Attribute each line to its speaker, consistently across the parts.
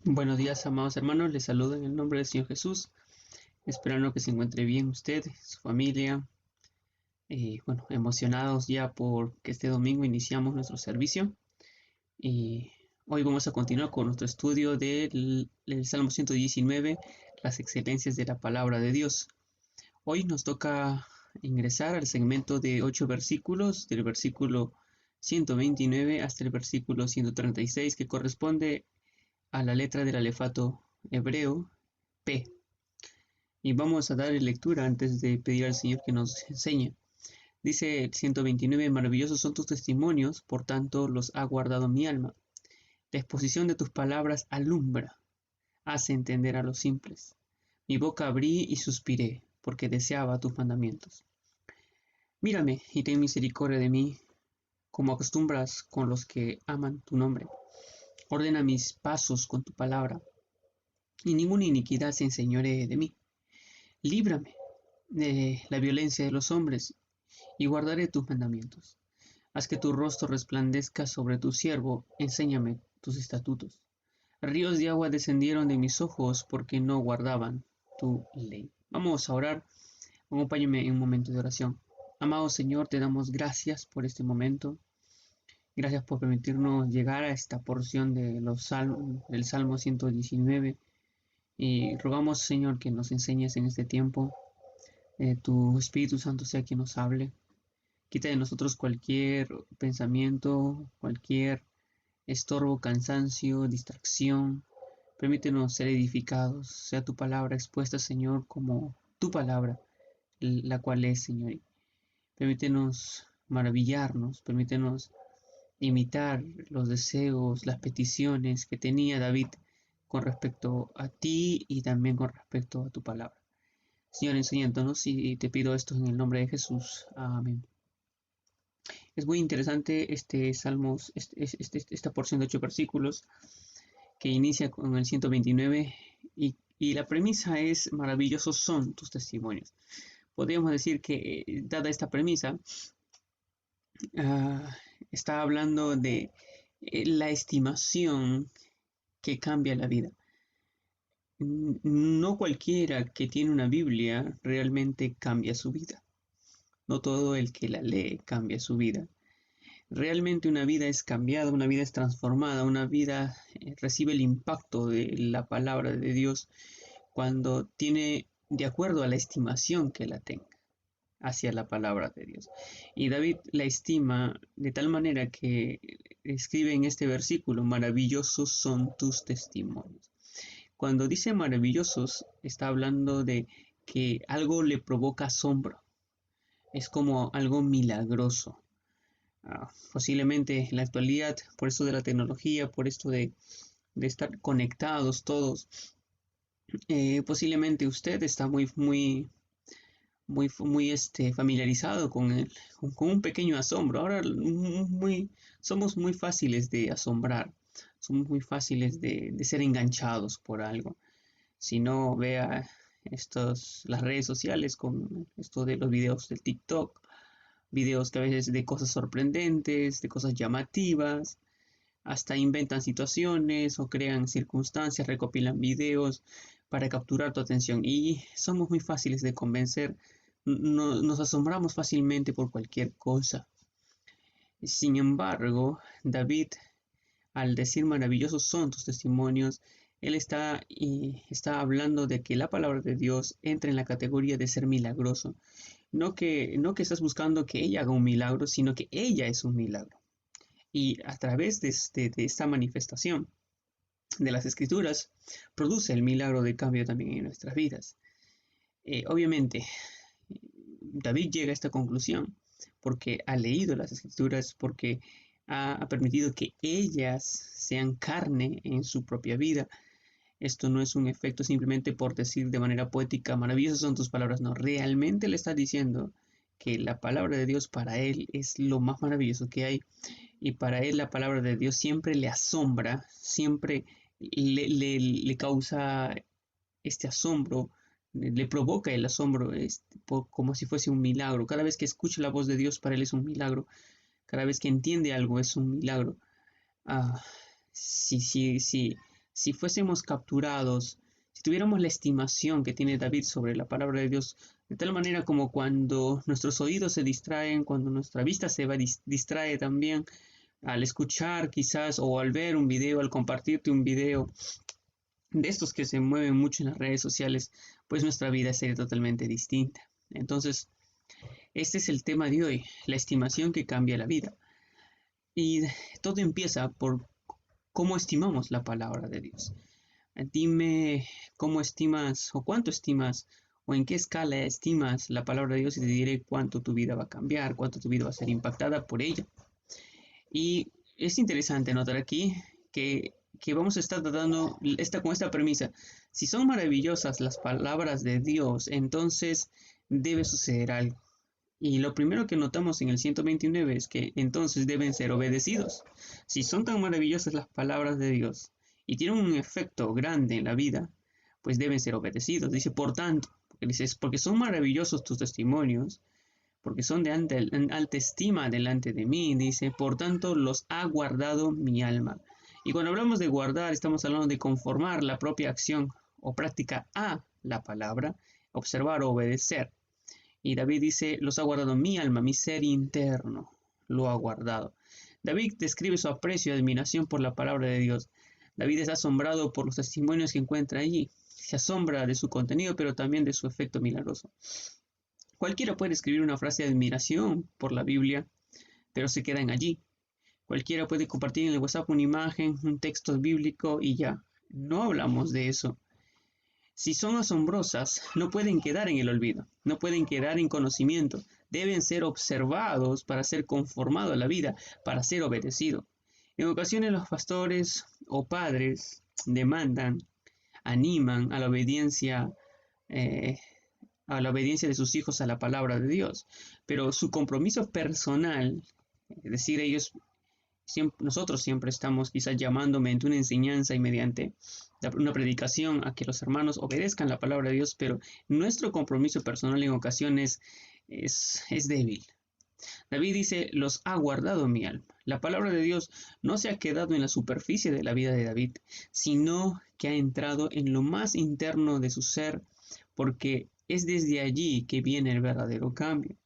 Speaker 1: Buenos días, amados hermanos. Les saludo en el nombre del Señor Jesús, esperando que se encuentre bien usted, su familia. Bueno, emocionados ya por que este domingo iniciamos nuestro servicio. Y hoy vamos a continuar con nuestro estudio del Salmo 119, las excelencias de la palabra de Dios. Hoy nos toca ingresar al segmento de 8 versículos, del versículo 129 hasta el versículo 136, que corresponde a la letra del alefato hebreo P. Y vamos a darle lectura antes de pedir al Señor que nos enseñe. Dice el 129, maravillosos son tus testimonios, por tanto los ha guardado mi alma. La exposición de tus palabras alumbra, hace entender a los simples. Mi boca abrí y suspiré, porque deseaba tus mandamientos. Mírame y ten misericordia de mí, como acostumbras con los que aman tu nombre. Ordena mis pasos con tu palabra, y ninguna iniquidad se enseñoree de mí. Líbrame de la violencia de los hombres, y guardaré tus mandamientos. Haz que tu rostro resplandezca sobre tu siervo, enséñame tus estatutos. Ríos de agua descendieron de mis ojos porque no guardaban tu ley. Vamos a orar. Acompáñame en un momento de oración. Amado Señor, te damos gracias por este momento. Gracias por permitirnos llegar a esta porción de del Salmo 119. Y rogamos, Señor, que nos enseñes en este tiempo. Tu Espíritu Santo sea quien nos hable. Quita de nosotros cualquier pensamiento, cualquier estorbo, cansancio, distracción. Permítenos ser edificados. Sea tu palabra expuesta, Señor, como tu palabra, la cual es, Señor. Permítenos maravillarnos, permítenos imitar los deseos, las peticiones que tenía David con respecto a ti y también con respecto a tu palabra. Señor, enséñanos y te pido esto en el nombre de Jesús. Amén. Es muy interesante este Salmos, esta porción de 8 versículos que inicia con el 129 y la premisa es maravillosos son tus testimonios. Podríamos decir que, dada esta premisa, uh, está hablando de la estimación que cambia la vida. No cualquiera que tiene una Biblia realmente cambia su vida. No todo el que la lee cambia su vida. Realmente una vida es cambiada, una vida es transformada, una vida recibe el impacto de la palabra de Dios cuando tiene de acuerdo a la estimación que la tenga hacia la palabra de Dios. Y David la estima de tal manera que escribe en este versículo, maravillosos son tus testimonios. Cuando dice maravillosos, está hablando de que algo le provoca asombro, es como algo milagroso. Posiblemente en la actualidad, por esto de la tecnología, por esto de estar conectados todos, posiblemente usted está muy familiarizado con un pequeño asombro. Ahora somos muy fáciles de asombrar, somos muy fáciles de ser enganchados por algo. Si no, vea las redes sociales con esto de los videos del TikTok, videos que a veces de cosas sorprendentes, de cosas llamativas, hasta inventan situaciones o crean circunstancias, recopilan videos para capturar tu atención y somos muy fáciles de convencer, nos asombramos fácilmente por cualquier cosa. Sin embargo, David, al decir maravillosos son tus testimonios, él está hablando de que la palabra de Dios entra en la categoría de ser milagroso. No que estás buscando que ella haga un milagro, sino que ella es un milagro. Y a través de esta manifestación de las escrituras, produce el milagro de cambio también en nuestras vidas. Obviamente, David llega a esta conclusión porque ha leído las escrituras, porque ha permitido que ellas sean carne en su propia vida. Esto no es un efecto simplemente por decir de manera poética, maravillosas son tus palabras. No, realmente le está diciendo que la palabra de Dios para él es lo más maravilloso que hay. Y para él la palabra de Dios siempre le asombra, siempre le causa este asombro, le provoca el asombro como si fuese un milagro. Cada vez que escucha la voz de Dios para él es un milagro. Cada vez que entiende algo es un milagro. Ah, si si fuésemos capturados, si tuviéramos la estimación que tiene David sobre la palabra de Dios, de tal manera como cuando nuestros oídos se distraen, cuando nuestra vista se distrae también, al escuchar quizás o al ver un video, al compartirte un video de estos que se mueven mucho en las redes sociales, pues nuestra vida sería totalmente distinta. Entonces, este es el tema de hoy, la estimación que cambia la vida. Y todo empieza por cómo estimamos la palabra de Dios. Dime cómo estimas o cuánto estimas o en qué escala estimas la palabra de Dios y te diré cuánto tu vida va a cambiar, cuánto tu vida va a ser impactada por ella. Y es interesante notar aquí que vamos a estar tratando con esta premisa. Si son maravillosas las palabras de Dios, entonces debe suceder algo. Y lo primero que notamos en el 129 es que entonces deben ser obedecidos. Si son tan maravillosas las palabras de Dios y tienen un efecto grande en la vida, pues deben ser obedecidos. Dice, por tanto, porque son maravillosos tus testimonios, porque son de alta estima delante de mí, dice, por tanto los ha guardado mi alma. Y cuando hablamos de guardar, estamos hablando de conformar la propia acción o práctica a la palabra, observar o obedecer. Y David dice, los ha guardado mi alma, mi ser interno, lo ha guardado. David describe su aprecio y admiración por la palabra de Dios. David es asombrado por los testimonios que encuentra allí. Se asombra de su contenido, pero también de su efecto milagroso. Cualquiera puede escribir una frase de admiración por la Biblia, pero se quedan allí. Cualquiera puede compartir en el WhatsApp una imagen, un texto bíblico y ya. No hablamos de eso. Si son asombrosas, no pueden quedar en el olvido, no pueden quedar en conocimiento, deben ser observados para ser conformados a la vida, para ser obedecidos. En ocasiones los pastores o padres demandan, animan a la obediencia de sus hijos a la palabra de Dios, pero su compromiso personal, es decir, nosotros siempre estamos quizás llamando mediante una enseñanza y mediante una predicación a que los hermanos obedezcan la palabra de Dios, pero nuestro compromiso personal en ocasiones es débil. David dice, los ha guardado mi alma. La palabra de Dios no se ha quedado en la superficie de la vida de David, sino que ha entrado en lo más interno de su ser, porque es desde allí que viene el verdadero cambio.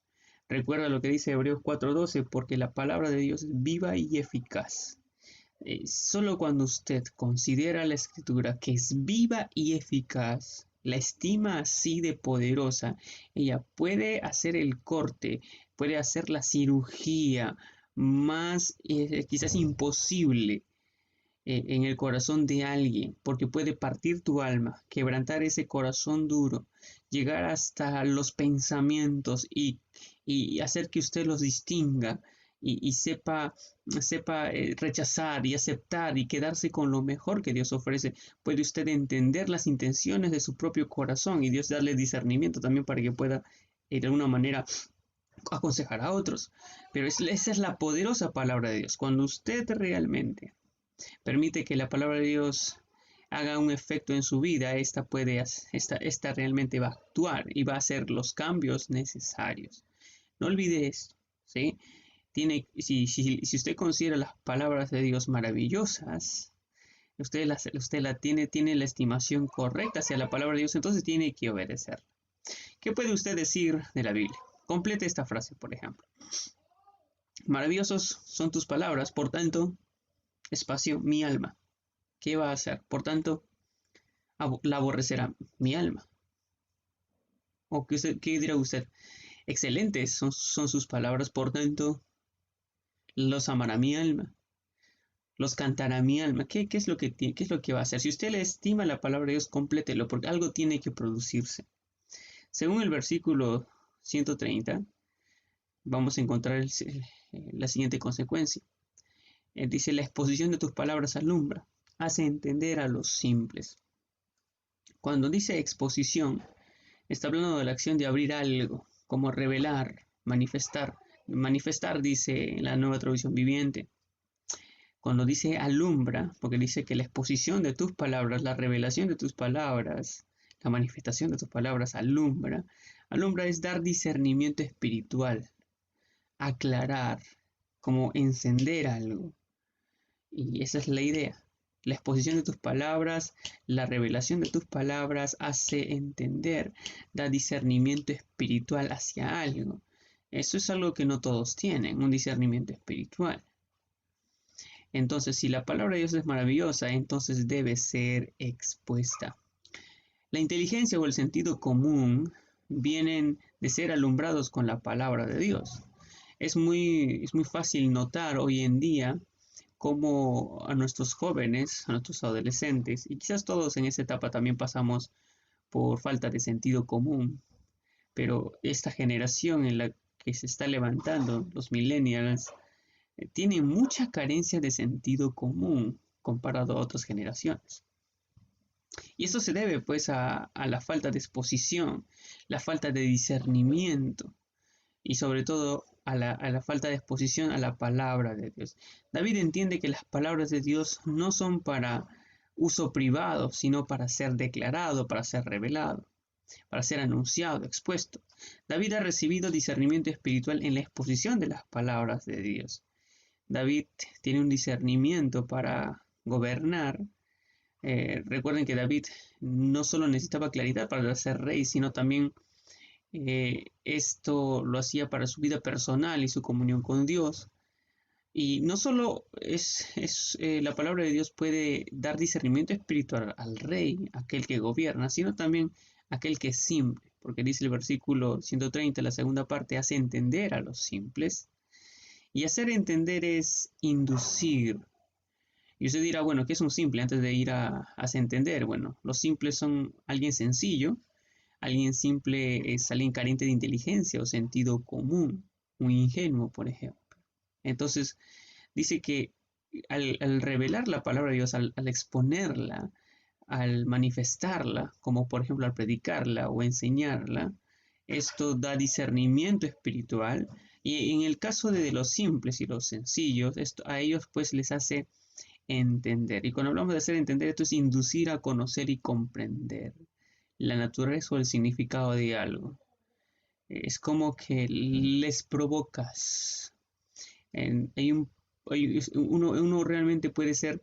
Speaker 1: Recuerda lo que dice Hebreos 4:12, porque la palabra de Dios es viva y eficaz. Solo cuando usted considera la escritura que es viva y eficaz, la estima así de poderosa, ella puede hacer el corte, puede hacer la cirugía más quizás imposible en el corazón de alguien, porque puede partir tu alma, quebrantar ese corazón duro, llegar hasta los pensamientos y hacer que usted los distinga y sepa rechazar y aceptar y quedarse con lo mejor que Dios ofrece. Puede usted entender las intenciones de su propio corazón y Dios darle discernimiento también para que pueda de alguna manera aconsejar a otros. Pero esa es la poderosa palabra de Dios. Cuando usted realmente permite que la palabra de Dios haga un efecto en su vida, esta realmente va a actuar y va a hacer los cambios necesarios. No olvide esto, ¿sí? Si usted considera las palabras de Dios maravillosas, tiene la estimación correcta hacia la palabra de Dios, entonces tiene que obedecer. ¿Qué puede usted decir de la Biblia? Complete esta frase, por ejemplo. Maravillosos son tus palabras, por tanto, espacio, mi alma. ¿Qué va a hacer? Por tanto, la aborrecerá mi alma. ¿O qué dirá usted? Excelentes son sus palabras, por tanto, los amará mi alma. Los cantará mi alma. ¿Qué es lo que va a hacer? Si usted le estima la palabra de Dios, complételo, porque algo tiene que producirse. Según el versículo 130, vamos a encontrar la siguiente consecuencia. Dice, la exposición de tus palabras alumbra, hace entender a los simples. Cuando dice exposición, está hablando de la acción de abrir algo, como revelar, manifestar. Manifestar dice en la Nueva Traducción Viviente. Cuando dice alumbra, porque dice que la exposición de tus palabras, la revelación de tus palabras, la manifestación de tus palabras alumbra. Alumbra es dar discernimiento espiritual, aclarar, como encender algo. Y esa es la idea. La exposición de tus palabras, la revelación de tus palabras hace entender, da discernimiento espiritual hacia algo. Eso es algo que no todos tienen, un discernimiento espiritual. Entonces, si la palabra de Dios es maravillosa, entonces debe ser expuesta. La inteligencia o el sentido común vienen de ser alumbrados con la palabra de Dios. Es muy fácil notar hoy en día cómo a nuestros jóvenes, a nuestros adolescentes, y quizás todos en esa etapa también pasamos por falta de sentido común, pero esta generación en la que se está levantando, los millennials, tienen mucha carencia de sentido común comparado a otras generaciones. Y esto se debe pues a la falta de exposición, la falta de discernimiento y sobre todo a la falta de exposición a la palabra de Dios. David entiende que las palabras de Dios no son para uso privado, sino para ser declarado, para ser revelado, para ser anunciado, expuesto. David ha recibido discernimiento espiritual en la exposición de las palabras de Dios. David tiene un discernimiento para gobernar. Recuerden que David no solo necesitaba claridad para ser rey, sino también esto lo hacía para su vida personal y su comunión con Dios. Y no solo la palabra de Dios puede dar discernimiento espiritual al rey, aquel que gobierna, sino también aquel que es simple, porque dice el versículo 130, la segunda parte, hace entender a los simples. Y hacer entender es inducir. Y usted dirá, bueno, ¿qué es un simple? Antes de ir a hacer entender, bueno, los simples son alguien sencillo. Alguien simple es alguien carente de inteligencia o sentido común, un ingenuo, por ejemplo. Entonces, dice que al revelar la palabra de Dios, al exponerla, al manifestarla, como por ejemplo al predicarla o enseñarla, esto da discernimiento espiritual. Y en el caso de los simples y los sencillos, esto a ellos pues les hace entender. Y cuando hablamos de hacer entender, esto es inducir a conocer y comprender la naturaleza o el significado de algo. Es como que les provocas. Uno realmente puede ser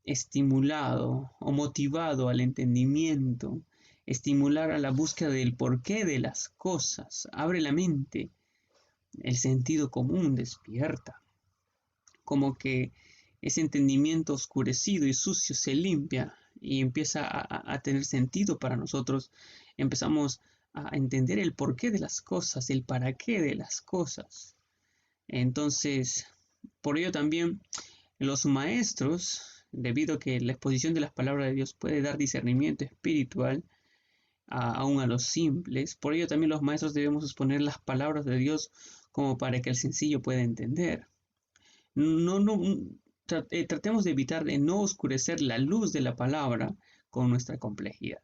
Speaker 1: estimulado o motivado al entendimiento, estimular a la búsqueda del porqué de las cosas, abre la mente, el sentido común despierta, como que ese entendimiento oscurecido y sucio se limpia y empieza a tener sentido para nosotros. Empezamos a entender el porqué de las cosas, el para qué de las cosas. Entonces, por ello también los maestros, debido a que la exposición de las palabras de Dios puede dar discernimiento espiritual aún a los simples, por ello también los maestros debemos exponer las palabras de Dios como para que el sencillo pueda entender. Tratemos de evitar de no oscurecer la luz de la palabra con nuestra complejidad.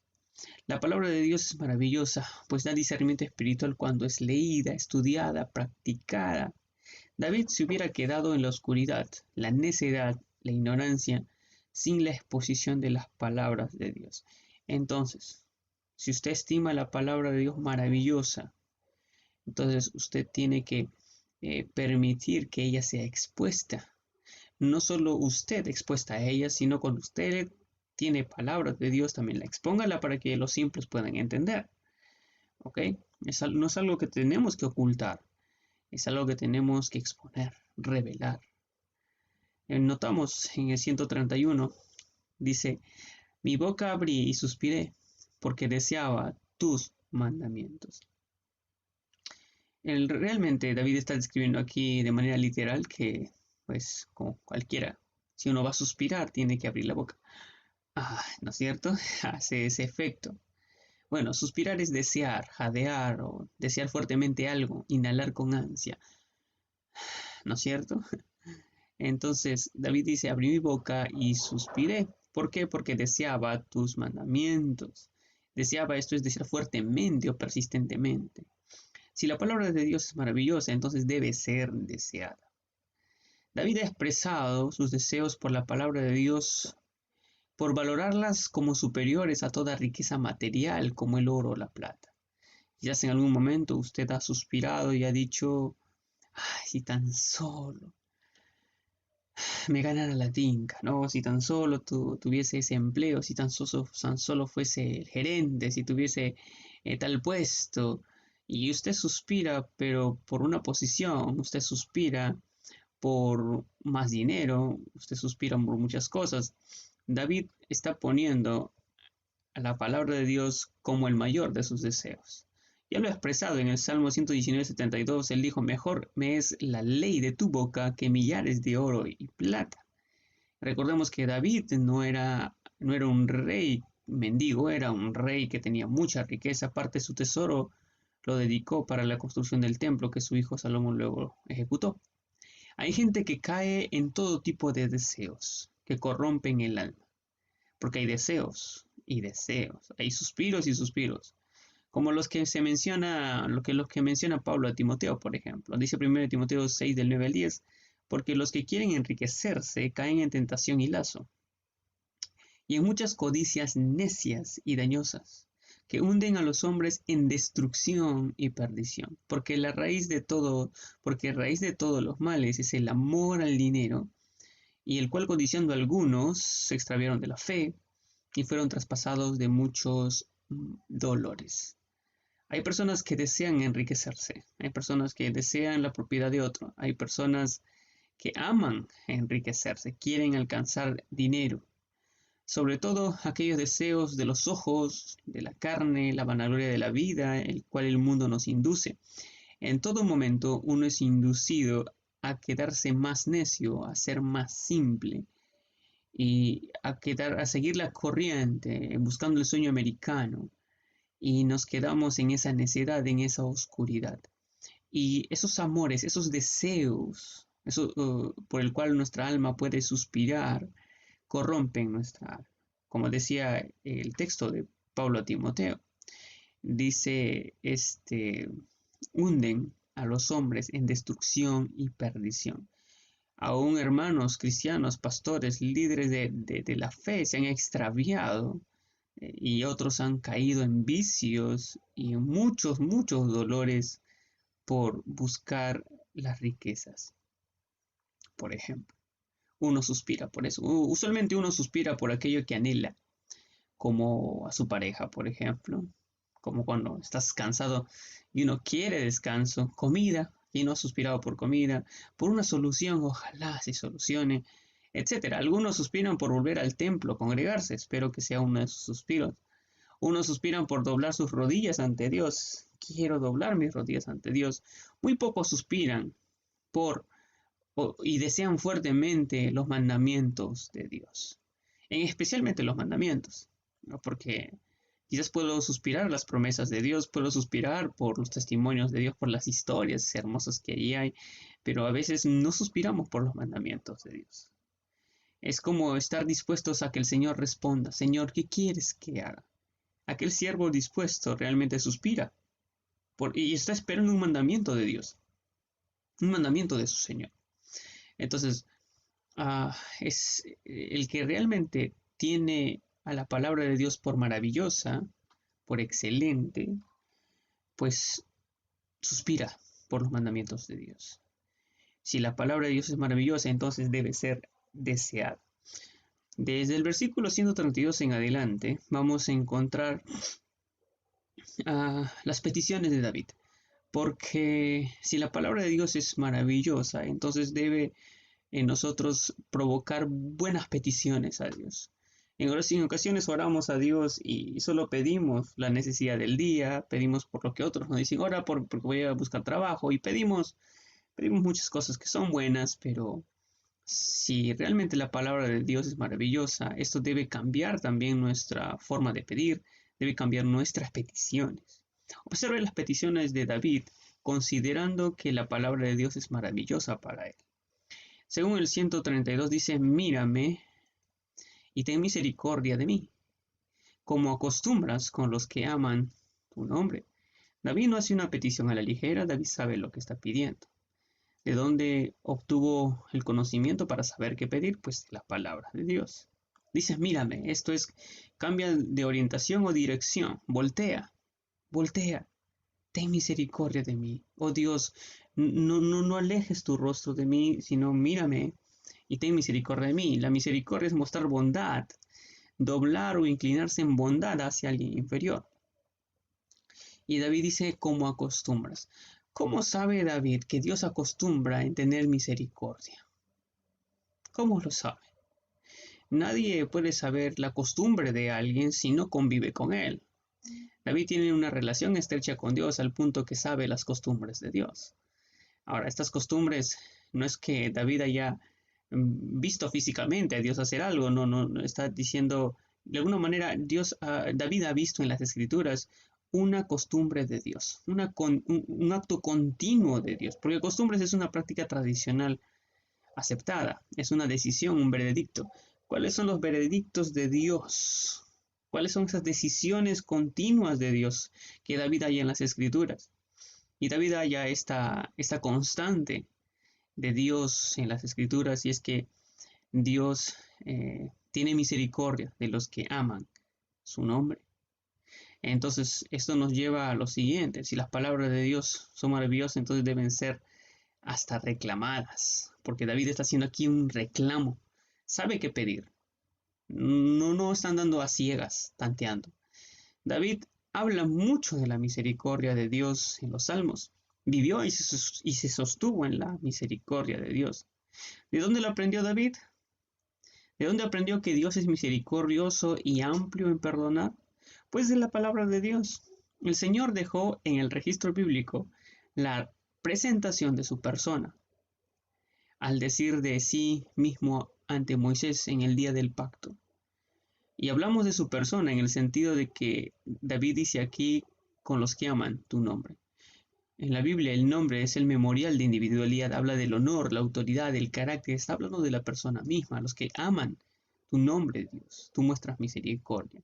Speaker 1: La palabra de Dios es maravillosa, pues da discernimiento espiritual cuando es leída, estudiada, practicada. David se hubiera quedado en la oscuridad, la necedad, la ignorancia, sin la exposición de las palabras de Dios. Entonces, si usted estima la palabra de Dios maravillosa, entonces usted tiene que permitir que ella sea expuesta. No solo usted expuesta a ella, sino cuando usted tiene palabras de Dios, también la expóngala para que los simples puedan entender. ¿Ok? No es algo que tenemos que ocultar, es algo que tenemos que exponer, revelar. Notamos en el 131, dice, mi boca abrí y suspiré, porque deseaba tus mandamientos. Realmente David está describiendo aquí de manera literal que, pues, como cualquiera, si uno va a suspirar, tiene que abrir la boca. ¿No es cierto? Hace ese efecto. Bueno, suspirar es desear, jadear o desear fuertemente algo, inhalar con ansia. ¿No es cierto? Entonces David dice, abrí mi boca y suspiré. ¿Por qué? Porque deseaba tus mandamientos. Deseaba, esto es desear fuertemente o persistentemente. Si la palabra de Dios es maravillosa, entonces debe ser deseada. David ha expresado sus deseos por la palabra de Dios, por valorarlas como superiores a toda riqueza material, como el oro o la plata. Quizás en algún momento usted ha suspirado y ha dicho, ay, si tan solo me ganara la tinca, ¿no? Si tan solo tuviese ese empleo, si tan solo fuese el gerente, si tuviese tal puesto. Y usted suspira, pero por una posición, usted suspira por más dinero, usted suspira por muchas cosas. David está poniendo a la palabra de Dios como el mayor de sus deseos. Ya lo ha expresado en el Salmo 119:72, él dijo, mejor me es la ley de tu boca que millares de oro y plata. Recordemos que David no era un rey mendigo, era un rey que tenía mucha riqueza, parte de su tesoro lo dedicó para la construcción del templo que su hijo Salomón luego ejecutó. Hay gente que cae en todo tipo de deseos que corrompen el alma, porque hay deseos y deseos, hay suspiros y suspiros, como los que menciona Pablo a Timoteo, por ejemplo. Dice 1 Timoteo 6 del 9 al 10, porque los que quieren enriquecerse caen en tentación y lazo, y en muchas codicias necias y dañosas, que hunden a los hombres en destrucción y perdición, porque raíz de todos los males es el amor al dinero, y el cual codiciando algunos se extraviaron de la fe y fueron traspasados de muchos dolores. Hay personas que desean enriquecerse, hay personas que desean la propiedad de otro, hay personas que aman enriquecerse, quieren alcanzar dinero, sobre todo aquellos deseos de los ojos, de la carne, la vanagloria de la vida, el cual el mundo nos induce. En todo momento uno es inducido a quedarse más necio, a ser más simple y a seguir la corriente, buscando el sueño americano, y nos quedamos en esa necedad, en esa oscuridad. Y esos amores, esos deseos, eso, por el cual nuestra alma puede suspirar, corrompen nuestra alma. Como decía el texto de Pablo a Timoteo, dice, hunden a los hombres en destrucción y perdición. Aún hermanos cristianos, pastores, líderes de la fe se han extraviado, y otros han caído en vicios y en muchos, muchos dolores por buscar las riquezas, por ejemplo. Uno suspira por eso. Usualmente uno suspira por aquello que anhela, como a su pareja, por ejemplo. Como cuando estás cansado y uno quiere descanso, comida, y no ha suspirado por comida, por una solución, ojalá se solucione, etcétera. Algunos suspiran por volver al templo, congregarse, espero que sea uno de sus suspiros. Unos suspiran por doblar sus rodillas ante Dios, quiero doblar mis rodillas ante Dios. Muy pocos suspiran por y desean fuertemente los mandamientos de Dios, especialmente los mandamientos, ¿no? Porque quizás puedo suspirar las promesas de Dios, puedo suspirar por los testimonios de Dios, por las historias hermosas que allí hay, pero a veces no suspiramos por los mandamientos de Dios. Es como estar dispuestos a que el Señor responda, Señor, ¿qué quieres que haga? Aquel siervo dispuesto realmente suspira y está esperando un mandamiento de Dios, un mandamiento de su Señor. Entonces, es el que realmente tiene a la palabra de Dios por maravillosa, por excelente, pues suspira por los mandamientos de Dios. Si la palabra de Dios es maravillosa, entonces debe ser deseada. Desde el versículo 132 en adelante vamos a encontrar las peticiones de David. Porque si la palabra de Dios es maravillosa, entonces debe en nosotros provocar buenas peticiones a Dios. En ocasiones oramos a Dios y solo pedimos la necesidad del día, pedimos por lo que otros nos dicen, ora porque voy a buscar trabajo, y pedimos muchas cosas que son buenas, pero si realmente la palabra de Dios es maravillosa, esto debe cambiar también nuestra forma de pedir, debe cambiar nuestras peticiones. Observe las peticiones de David, considerando que la palabra de Dios es maravillosa para él. Según el 132 dice, mírame y ten misericordia de mí, como acostumbras con los que aman tu nombre. David no hace una petición a la ligera, David sabe lo que está pidiendo. ¿De dónde obtuvo el conocimiento para saber qué pedir? Pues la palabra de Dios. Dice, mírame, esto es, cambia de orientación o dirección, voltea, ten misericordia de mí. Oh Dios, no alejes tu rostro de mí, sino mírame, y ten misericordia de mí. La misericordia es mostrar bondad, doblar o inclinarse en bondad hacia alguien inferior. Y David dice, ¿cómo acostumbras? ¿Cómo sabe David que Dios acostumbra en tener misericordia? ¿Cómo lo sabe? Nadie puede saber la costumbre de alguien si no convive con él. David tiene una relación estrecha con Dios al punto que sabe las costumbres de Dios. Ahora, estas costumbres no es que David haya visto físicamente a Dios hacer algo, no está diciendo, de alguna manera, David ha visto en las Escrituras una costumbre de Dios, un acto continuo de Dios, porque costumbres es una práctica tradicional aceptada, es una decisión, un veredicto. ¿Cuáles son los veredictos de Dios? ¿Cuáles son esas decisiones continuas de Dios que David halla en las Escrituras? Y David halla esta constante de Dios en las Escrituras, y es que Dios tiene misericordia de los que aman su nombre. Entonces, esto nos lleva a lo siguiente: si las palabras de Dios son maravillosas, entonces deben ser hasta reclamadas, porque David está haciendo aquí un reclamo. Sabe qué pedir. No están dando a ciegas, tanteando. David habla mucho de la misericordia de Dios en los Salmos. Vivió y se sostuvo en la misericordia de Dios. ¿De dónde lo aprendió David? ¿De dónde aprendió que Dios es misericordioso y amplio en perdonar? Pues de la palabra de Dios. El Señor dejó en el registro bíblico la presentación de su persona, al decir de sí mismo ante Moisés en el día del pacto. Y hablamos de su persona en el sentido de que David dice aquí, con los que aman tu nombre. En la Biblia el nombre es el memorial de individualidad, habla del honor, la autoridad, el carácter, está hablando de la persona misma, los que aman tu nombre, Dios, tú muestras misericordia.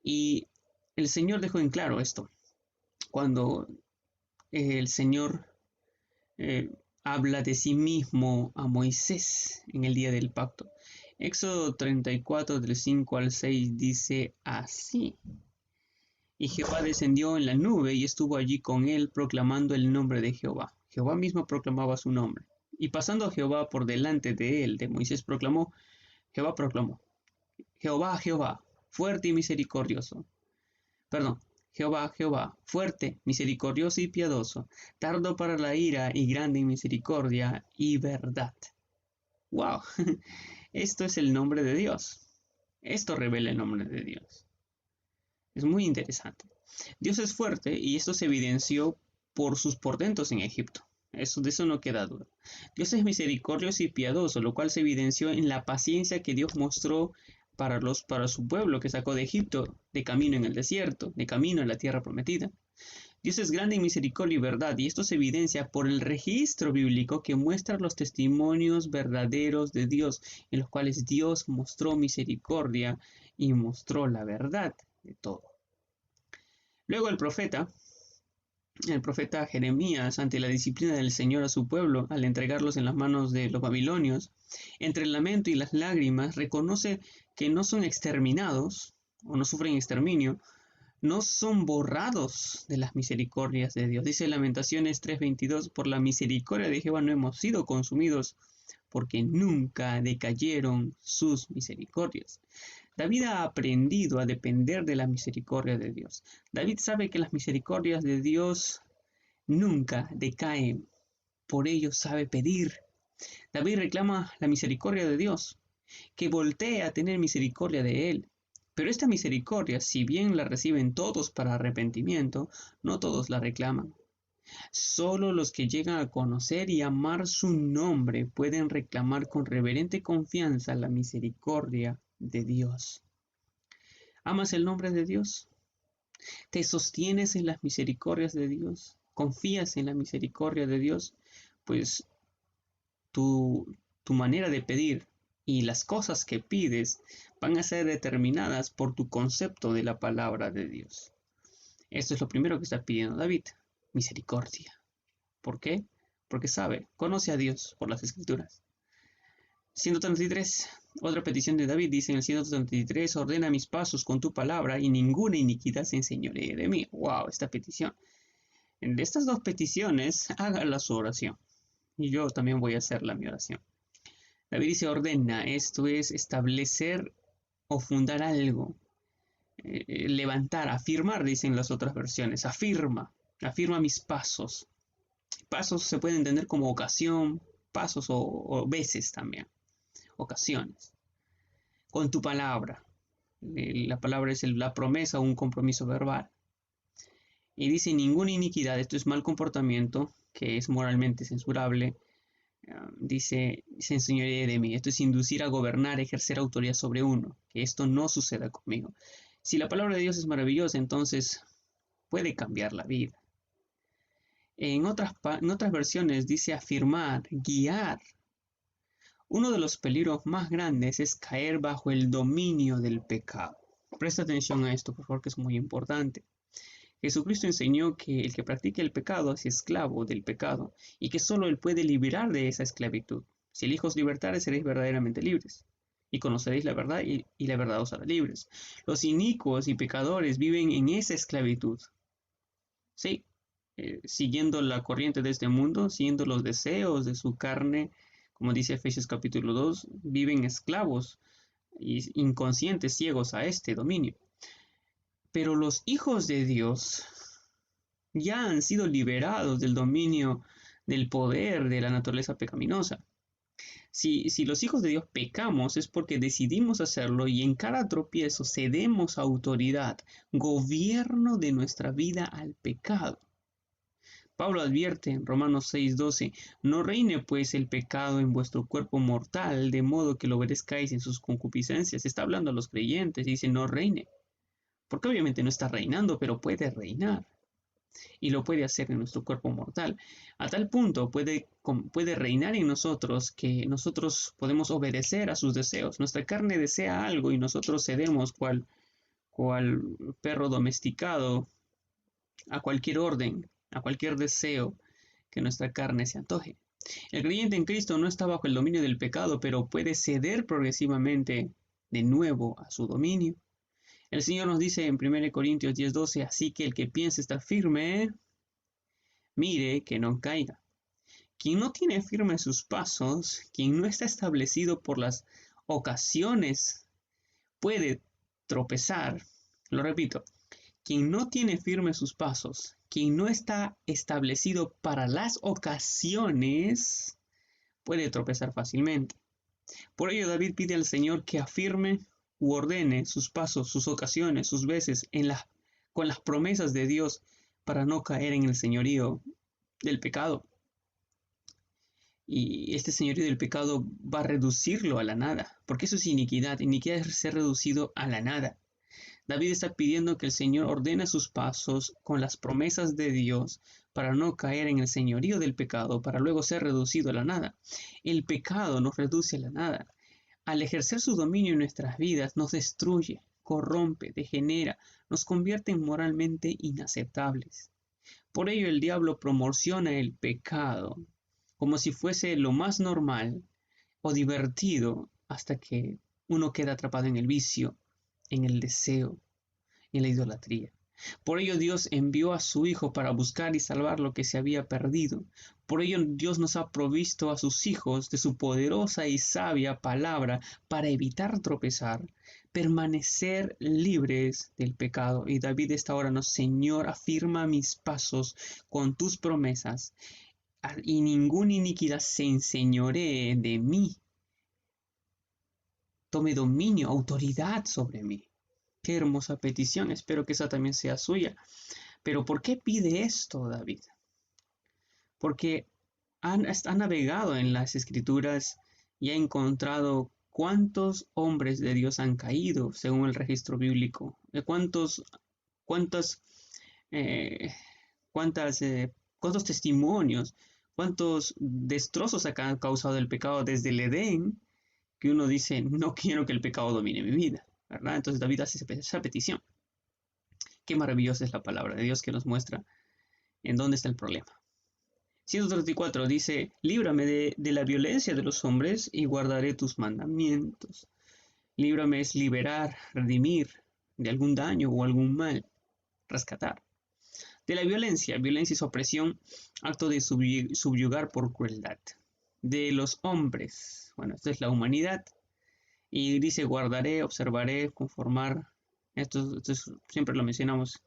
Speaker 1: Y el Señor dejó en claro esto, cuando el Señor habla de sí mismo a Moisés en el día del pacto. Éxodo 34 del 5 al 6 dice así: y Jehová descendió en la nube y estuvo allí con él proclamando el nombre de Jehová. Jehová mismo proclamaba su nombre. Y pasando a Jehová por delante de él, de Moisés proclamó, Jehová, Jehová, fuerte y misericordioso. Perdón, Jehová, Jehová, fuerte, misericordioso y piadoso, tardo para la ira y grande en misericordia y verdad. ¡Wow! Esto es el nombre de Dios. Esto revela el nombre de Dios. Es muy interesante. Dios es fuerte y esto se evidenció por sus portentos en Egipto. De eso no queda duda. Dios es misericordioso y piadoso, lo cual se evidenció en la paciencia que Dios mostró para su pueblo que sacó de Egipto, de camino en el desierto, de camino en la tierra prometida. Dios es grande en misericordia y verdad, y esto se evidencia por el registro bíblico que muestra los testimonios verdaderos de Dios, en los cuales Dios mostró misericordia y mostró la verdad de todo. Luego el profeta Jeremías, ante la disciplina del Señor a su pueblo, al entregarlos en las manos de los babilonios, entre el lamento y las lágrimas, reconoce que no son exterminados o no sufren exterminio, no son borrados de las misericordias de Dios. Dice Lamentaciones 3:22, por la misericordia de Jehová no hemos sido consumidos, porque nunca decayeron sus misericordias. David ha aprendido a depender de la misericordia de Dios. David sabe que las misericordias de Dios nunca decaen. Por ello sabe pedir. David reclama la misericordia de Dios, que voltee a tener misericordia de él. Pero esta misericordia, si bien la reciben todos para arrepentimiento, no todos la reclaman. Solo los que llegan a conocer y amar su nombre pueden reclamar con reverente confianza la misericordia de Dios. ¿Amas el nombre de Dios? ¿Te sostienes en las misericordias de Dios? ¿Confías en la misericordia de Dios? Pues tu manera de pedir y las cosas que pides van a ser determinadas por tu concepto de la palabra de Dios. Esto es lo primero que está pidiendo David, misericordia. ¿Por qué? Porque conoce a Dios por las Escrituras. 133, otra petición de David dice en el 133, ordena mis pasos con tu palabra y ninguna iniquidad se enseñoree de mí. ¡Wow! Esta petición. De estas dos peticiones, hágala su oración. Y yo también voy a hacer mi oración. David dice ordena, esto es establecer o fundar algo, levantar, afirmar, dicen las otras versiones, afirma mis pasos. Pasos se puede entender como ocasión, pasos o veces también, ocasiones. Con tu palabra. La palabra es la promesa o un compromiso verbal. Y dice ninguna iniquidad, esto es mal comportamiento, que es moralmente censurable. Dice, se enseñorearé de mí. Esto es inducir a gobernar, ejercer autoridad sobre uno. Que esto no suceda conmigo. Si la palabra de Dios es maravillosa, entonces puede cambiar la vida. En otras versiones dice afirmar, guiar. Uno de los peligros más grandes es caer bajo el dominio del pecado. Presta atención a esto, por favor, que es muy importante. Jesucristo enseñó que el que practique el pecado es esclavo del pecado y que solo Él puede liberar de esa esclavitud. Si el Hijo os libertare, seréis verdaderamente libres y conoceréis la verdad y la verdad os hará libres. Los inicuos y pecadores viven en esa esclavitud. Sí, siguiendo la corriente de este mundo, siguiendo los deseos de su carne, como dice Efesios capítulo 2, viven esclavos y inconscientes, ciegos a este dominio. Pero los hijos de Dios ya han sido liberados del dominio del poder de la naturaleza pecaminosa. Si los hijos de Dios pecamos es porque decidimos hacerlo y en cada tropiezo cedemos autoridad, gobierno de nuestra vida al pecado. Pablo advierte en Romanos 6:12, no reine pues el pecado en vuestro cuerpo mortal, de modo que lo obedezcáis en sus concupiscencias. Está hablando a los creyentes y dice no reine, porque obviamente no está reinando, pero puede reinar. Y lo puede hacer en nuestro cuerpo mortal. A tal punto puede reinar en nosotros que nosotros podemos obedecer a sus deseos. Nuestra carne desea algo y nosotros cedemos cual perro domesticado a cualquier orden, a cualquier deseo que nuestra carne se antoje. El creyente en Cristo no está bajo el dominio del pecado, pero puede ceder progresivamente de nuevo a su dominio. El Señor nos dice en 1 Corintios 10:12, así que el que piense estar firme, mire que no caiga. Quien no tiene firmes sus pasos, quien no está establecido por las ocasiones, puede tropezar. Lo repito, quien no tiene firmes sus pasos, quien no está establecido para las ocasiones, puede tropezar fácilmente. Por ello David pide al Señor que afirme u ordene sus pasos, sus ocasiones, sus veces con las promesas de Dios para no caer en el señorío del pecado. Y este señorío del pecado va a reducirlo a la nada, porque eso es iniquidad. Iniquidad es ser reducido a la nada. David está pidiendo que el Señor ordene sus pasos con las promesas de Dios para no caer en el señorío del pecado, para luego ser reducido a la nada. El pecado nos reduce a la nada. Al ejercer su dominio en nuestras vidas, nos destruye, corrompe, degenera, nos convierte en moralmente inaceptables. Por ello el diablo promociona el pecado como si fuese lo más normal o divertido hasta que uno queda atrapado en el vicio, en el deseo, en la idolatría. Por ello Dios envió a su Hijo para buscar y salvar lo que se había perdido. Por ello Dios nos ha provisto a sus hijos de su poderosa y sabia palabra para evitar tropezar, permanecer libres del pecado. Y David esta hora nos, Señor, afirma mis pasos con tus promesas y ninguna iniquidad se enseñoree de mí. Tome dominio, autoridad sobre mí. Qué hermosa petición, espero que esa también sea suya. Pero ¿por qué pide esto David? Porque ha navegado en las escrituras y ha encontrado cuántos hombres de Dios han caído según el registro bíblico, de cuántos testimonios, cuántos destrozos ha causado el pecado desde el Edén, que uno dice, no quiero que el pecado domine mi vida, ¿verdad? Entonces David hace esa petición. Qué maravillosa es la palabra de Dios que nos muestra en dónde está el problema. 134 dice, líbrame de la violencia de los hombres y guardaré tus mandamientos. Líbrame es liberar, redimir de algún daño o algún mal, rescatar. De la violencia es opresión, acto de subyugar por crueldad. De los hombres, Bueno, esto es la humanidad. Y dice, guardaré, observaré, conformar. Siempre lo mencionamos,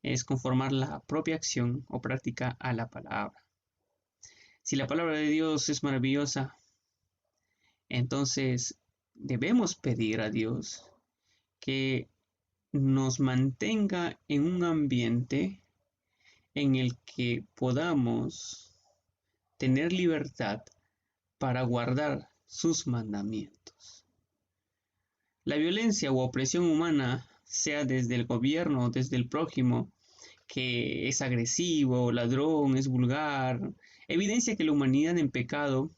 Speaker 1: es conformar la propia acción o práctica a la palabra. Si la palabra de Dios es maravillosa, entonces debemos pedir a Dios que nos mantenga en un ambiente en el que podamos tener libertad para guardar sus mandamientos. La violencia u opresión humana, sea desde el gobierno o desde el prójimo, que es agresivo, ladrón, es vulgar, evidencia que la humanidad en pecado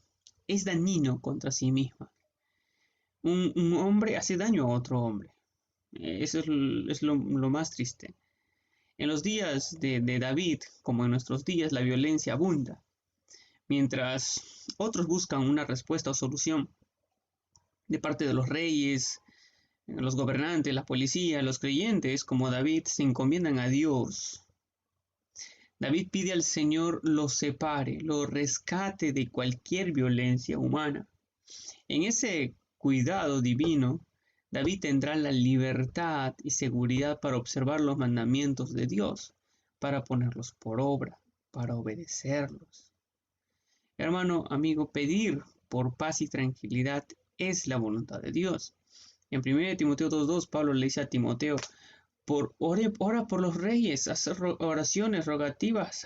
Speaker 1: es dañino contra sí misma. Un hombre hace daño a otro hombre. Eso es lo más triste. En los días de David, como en nuestros días, la violencia abunda. Mientras otros buscan una respuesta o solución de parte de los reyes, los gobernantes, la policía, los creyentes, como David, se encomiendan a Dios. David pide al Señor lo separe, lo rescate de cualquier violencia humana. En ese cuidado divino, David tendrá la libertad y seguridad para observar los mandamientos de Dios, para ponerlos por obra, para obedecerlos. Hermano, amigo, pedir por paz y tranquilidad es la voluntad de Dios. En 1 Timoteo 2:2, Pablo le dice a Timoteo, ora por los reyes, hacer oraciones, rogativas,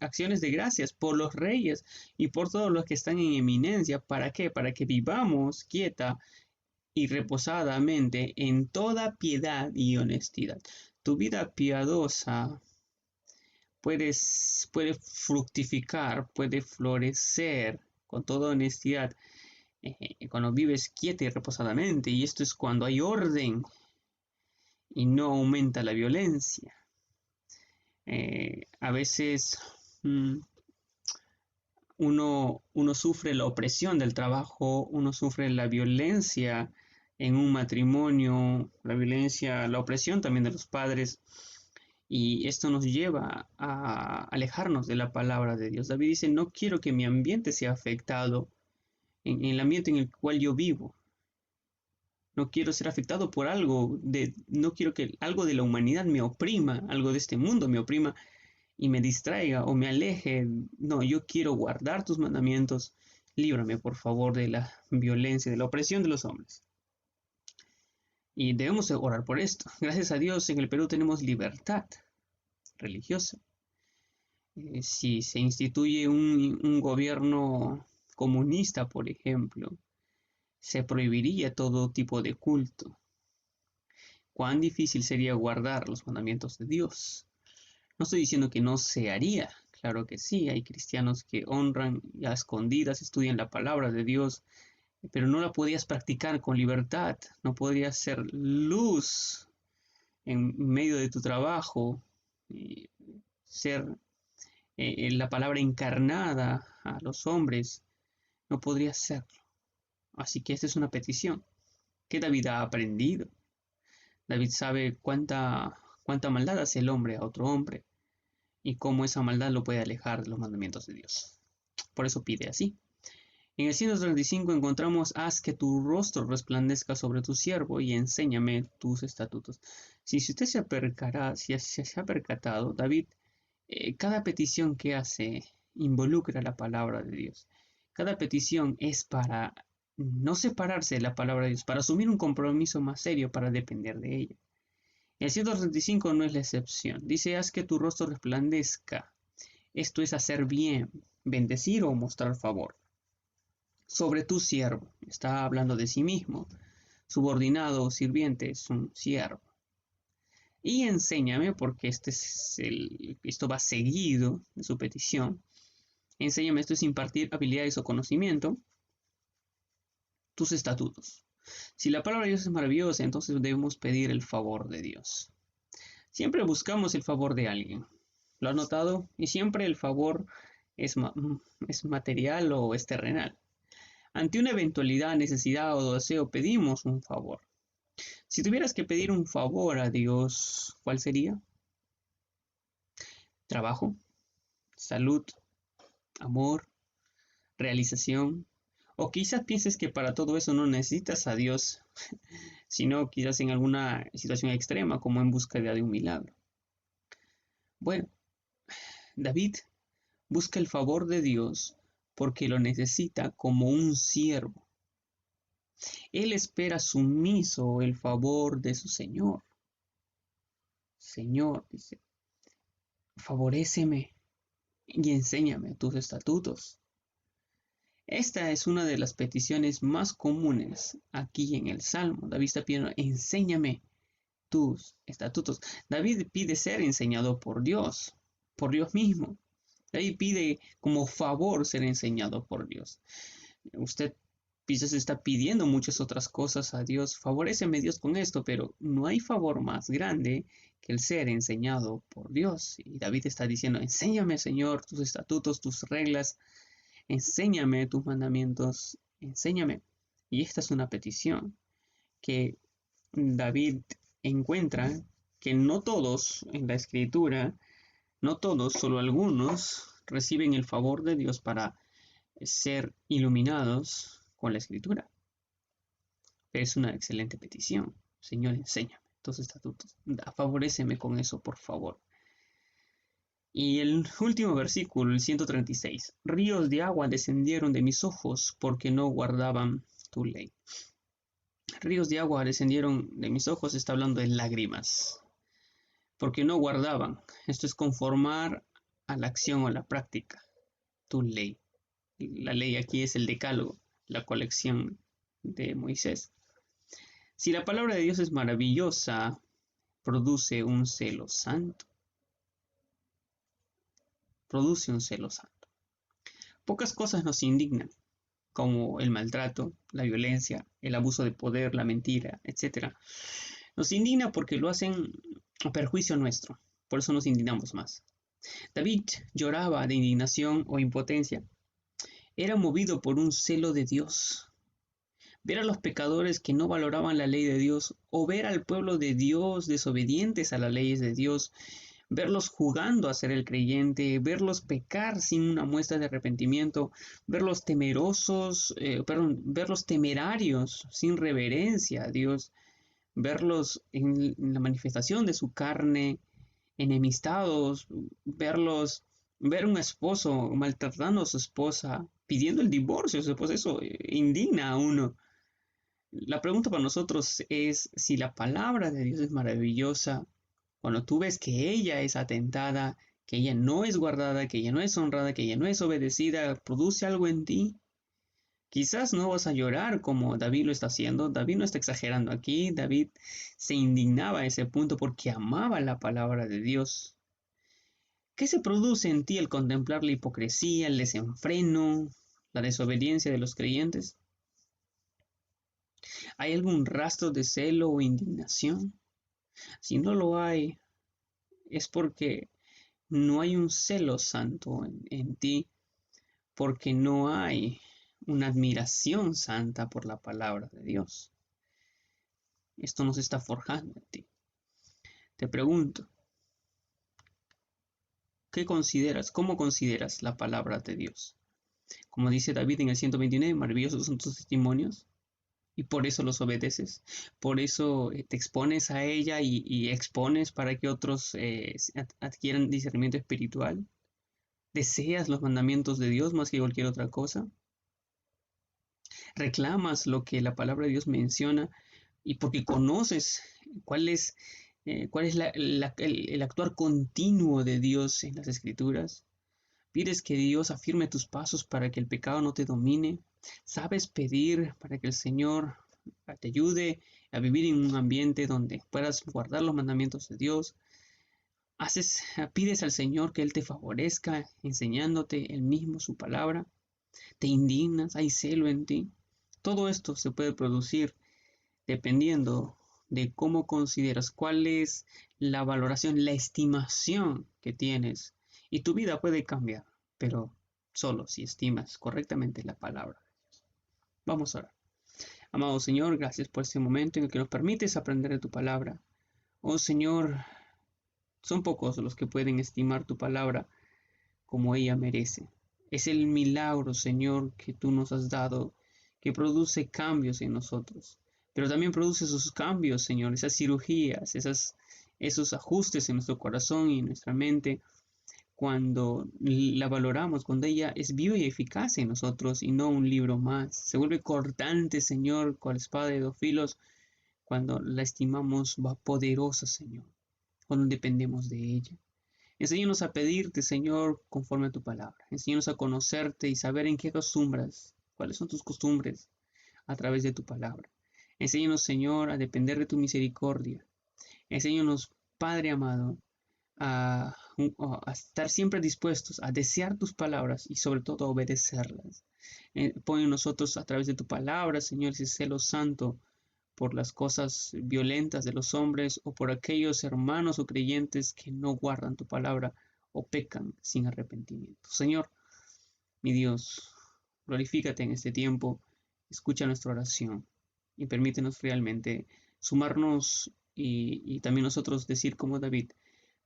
Speaker 1: acciones de gracias por los reyes y por todos los que están en eminencia. ¿Para qué? Para que vivamos quieta y reposadamente en toda piedad y honestidad. Tu vida piadosa puede fructificar, puede florecer con toda honestidad cuando vives quieta y reposadamente. Y esto es cuando hay orden y no aumenta la violencia. A veces uno sufre la opresión del trabajo, uno sufre la violencia en un matrimonio, la opresión también de los padres, y esto nos lleva a alejarnos de la palabra de Dios. David dice, no quiero que mi ambiente sea afectado en el ambiente en el cual yo vivo. No quiero ser afectado por no quiero que algo de la humanidad me oprima, algo de este mundo me oprima y me distraiga o me aleje. No, yo quiero guardar tus mandamientos. Líbrame, por favor, de la violencia, de la opresión de los hombres. Y debemos orar por esto. Gracias a Dios, en el Perú tenemos libertad religiosa. Si se instituye un gobierno comunista, por ejemplo, se prohibiría todo tipo de culto. Cuán difícil sería guardar los mandamientos de Dios. No estoy diciendo que no se haría, claro que sí, hay cristianos que honran y a escondidas estudian la palabra de Dios, pero no la podías practicar con libertad, no podrías ser luz en medio de tu trabajo, ser la palabra encarnada a los hombres, no podrías serlo. Así que esta es una petición que David ha aprendido. David sabe cuánta maldad hace el hombre a otro hombre y cómo esa maldad lo puede alejar de los mandamientos de Dios. Por eso pide así. En el 135 encontramos, haz que tu rostro resplandezca sobre tu siervo y enséñame tus estatutos. Si usted se ha percatado, David, cada petición que hace involucra la palabra de Dios. Cada petición es para no separarse de la palabra de Dios, para asumir un compromiso más serio, para depender de ella. El 135 no es la excepción. Dice, haz que tu rostro resplandezca. Esto es hacer bien, bendecir o mostrar favor. Sobre tu siervo. Está hablando de sí mismo. Subordinado o sirviente es un siervo. Y enséñame, porque esto va seguido de su petición. Enséñame, esto es impartir habilidades o conocimiento. Tus estatutos. Si la palabra de Dios es maravillosa, entonces debemos pedir el favor de Dios. Siempre buscamos el favor de alguien. ¿Lo has notado? Y siempre el favor es material o es terrenal. Ante una eventualidad, necesidad o deseo, pedimos un favor. Si tuvieras que pedir un favor a Dios, ¿cuál sería? Trabajo, salud, amor, realización O quizás pienses que para todo eso no necesitas a Dios, sino quizás en alguna situación extrema, como en búsqueda de un milagro. Bueno, David busca el favor de Dios porque lo necesita como un siervo. Él espera sumiso el favor de su Señor. Señor, dice, favoréceme y enséñame tus estatutos. Esta es una de las peticiones más comunes aquí en el Salmo. David está pidiendo, enséñame tus estatutos. David pide ser enseñado por Dios mismo. David pide como favor ser enseñado por Dios. Usted quizás está pidiendo muchas otras cosas a Dios. Favoréceme Dios con esto, pero no hay favor más grande que el ser enseñado por Dios. Y David está diciendo, enséñame, Señor, tus estatutos, tus reglas. Enséñame tus mandamientos, enséñame. Y esta es una petición que David encuentra que no todos en la escritura, no todos, solo algunos, reciben el favor de Dios para ser iluminados con la escritura. Pero es una excelente petición. Señor, enséñame tus estatutos. Favoréceme con eso, por favor. Y el último versículo, el 136. Ríos de agua descendieron de mis ojos porque no guardaban tu ley. Ríos de agua descendieron de mis ojos, está hablando de lágrimas. Porque no guardaban. Esto es conformar a la acción o a la práctica tu ley. La ley aquí es el decálogo, la colección de Moisés. Si la palabra de Dios es maravillosa, produce un celo santo. Produce un celo santo. Pocas cosas nos indignan, como el maltrato, la violencia, el abuso de poder, la mentira, etc. Nos indigna porque lo hacen a perjuicio nuestro, por eso nos indignamos más. David lloraba de indignación o impotencia. Era movido por un celo de Dios. Ver a los pecadores que no valoraban la ley de Dios, o ver al pueblo de Dios desobedientes a las leyes de Dios, verlos jugando a ser el creyente, verlos pecar sin una muestra de arrepentimiento, verlos verlos temerarios sin reverencia a Dios, verlos en la manifestación de su carne, enemistados, ver un esposo maltratando a su esposa, pidiendo el divorcio a su esposa, eso indigna a uno. La pregunta para nosotros es si la palabra de Dios es maravillosa. Cuando tú ves que ella es atentada, que ella no es guardada, que ella no es honrada, que ella no es obedecida, produce algo en ti. Quizás no vas a llorar como David lo está haciendo. David no está exagerando aquí. David se indignaba a ese punto porque amaba la palabra de Dios. ¿Qué se produce en ti al contemplar la hipocresía, el desenfreno, la desobediencia de los creyentes? ¿Hay algún rastro de celo o indignación? Si no lo hay, es porque no hay un celo santo en ti, porque no hay una admiración santa por la palabra de Dios. Esto nos está forjando en ti. Te pregunto, ¿qué consideras? ¿Cómo consideras la palabra de Dios? Como dice David en el 129, maravillosos son tus testimonios y por eso los obedeces. Por eso te expones a ella y expones para que otros adquieran discernimiento espiritual. ¿Deseas los mandamientos de Dios más que cualquier otra cosa? ¿Reclamas lo que la palabra de Dios menciona y porque conoces cuál es, el actuar continuo de Dios en las Escrituras? ¿Pides que Dios afirme tus pasos para que el pecado no te domine? ¿Sabes pedir para que el Señor te ayude a vivir en un ambiente donde puedas guardar los mandamientos de Dios? ¿Pides al Señor que Él te favorezca enseñándote Él mismo su palabra? ¿Te indignas? ¿Hay celo en ti? Todo esto se puede producir dependiendo de cómo consideras, cuál es la valoración, la estimación que tienes. Y tu vida puede cambiar, pero solo si estimas correctamente la palabra de Dios. Vamos a orar. Amado Señor, gracias por este momento en el que nos permites aprender de tu palabra. Oh Señor, son pocos los que pueden estimar tu palabra como ella merece. Es el milagro, Señor, que tú nos has dado que produce cambios en nosotros, pero también produce esos cambios, Señor, esas cirugías, esos ajustes en nuestro corazón y en nuestra mente, cuando la valoramos, cuando ella es viva y eficaz en nosotros y no un libro más. Se vuelve cortante, Señor, cual espada de dos filos, cuando la estimamos va poderosa, Señor, cuando dependemos de ella. Enséñanos a pedirte, Señor, conforme a tu palabra. Enséñanos a conocerte y saber en qué acostumbras, cuáles son tus costumbres a través de tu palabra. Enséñanos, Señor, a depender de tu misericordia. Enséñanos, Padre amado, a, a estar siempre dispuestos a desear tus palabras y sobre todo a obedecerlas. Pon en nosotros a través de tu palabra, Señor, ese celo santo por las cosas violentas de los hombres o por aquellos hermanos o creyentes que no guardan tu palabra o pecan sin arrepentimiento. Señor, mi Dios, glorifícate en este tiempo, escucha nuestra oración y permítenos realmente sumarnos y también nosotros decir como David,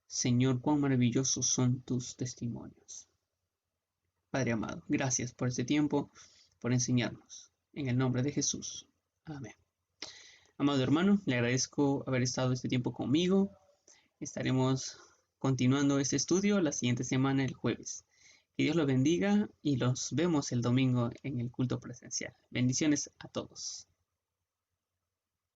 Speaker 1: Señor, cuán maravillosos son tus testimonios. Padre amado, gracias por este tiempo, por enseñarnos. En el nombre de Jesús. Amén. Amado hermano, le agradezco haber estado este tiempo conmigo. Estaremos continuando este estudio la siguiente semana, el jueves. Que Dios lo bendiga y los vemos el domingo en el culto presencial. Bendiciones a todos.